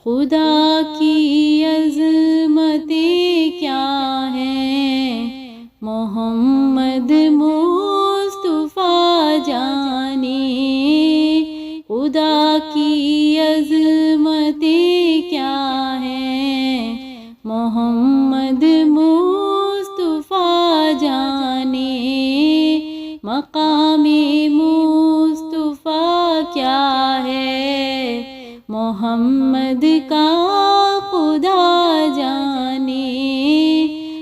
خدا کی عظمتیں کیا ہیں، محمد مصطفیٰ جانے۔ خدا کی عظمتیں کیا ہیں، محمد مصطفیٰ جانے۔ مقام مصطفیٰ کیا ہے، محمد کا خدا جانے۔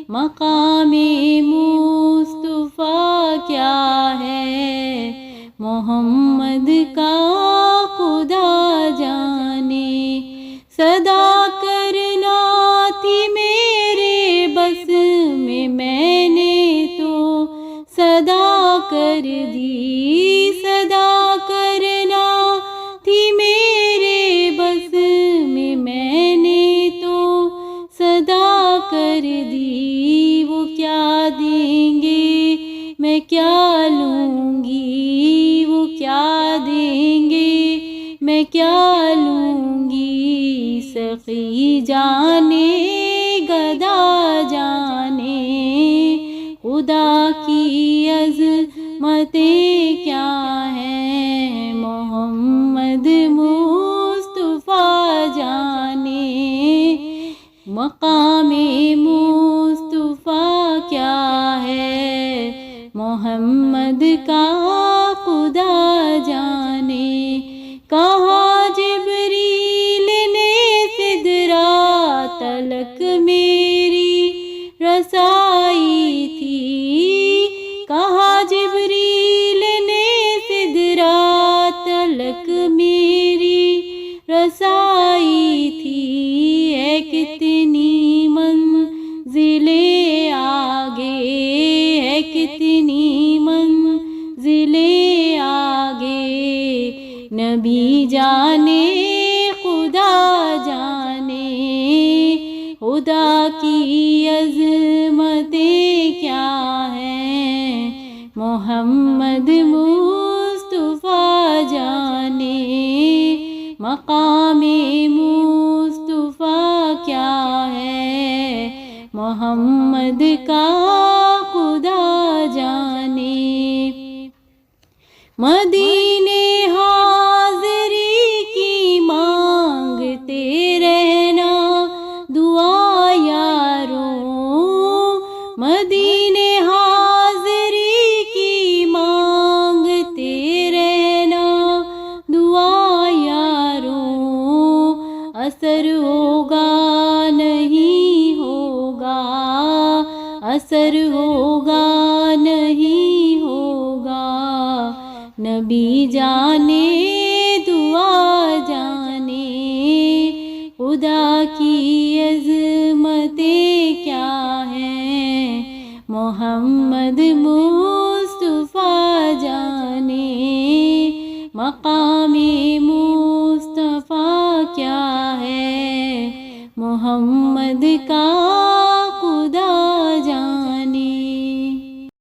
مقام مصطفیٰ کیا ہے، محمد کا خدا جانے۔ صدا کرنا تھی میرے بس میں نے تو صدا کر دی۔ صدا کرنا تھی میرے بس میں نے تو صدا کر دی۔ وہ کیا دیں گے میں کیا لوں گی، وہ کیا دیں گے میں کیا لوں گی۔ سخی جانے گدا جانے، خدا کی عظمتیں کیا ہیں، محمد مصطفیٰ جانے۔ مقام مصطفیٰ کیا ہے، محمد کا خدا جانے۔ کہاں جبریل نے سدرا تلک میری رسائی تھی، کہاں جبریل نے سدرا تلک میری رسائی تھی۔ ہے کتنی منزلیں آگے، ہے کتنی منزلیں آگے، نبی جانے خدا جانے۔ خدا کی عظمتیں کیا ہیں، محمد مصطفیٰ جانے۔ مقام مصطفیٰ کیا ہے، محمد کا خدا جانے۔ مدینے حاضری کی مانگتے رہنا دعا یاروں، مدینے حاضری کی مانگتے رہنا دعا یاروں۔ اثر ہوگا نہیں ہوگا، اثر ہوگا نہیں ہوگا، نبی جانے دعا جانے۔ خدا کی عظمتیں کیا ہیں، محمد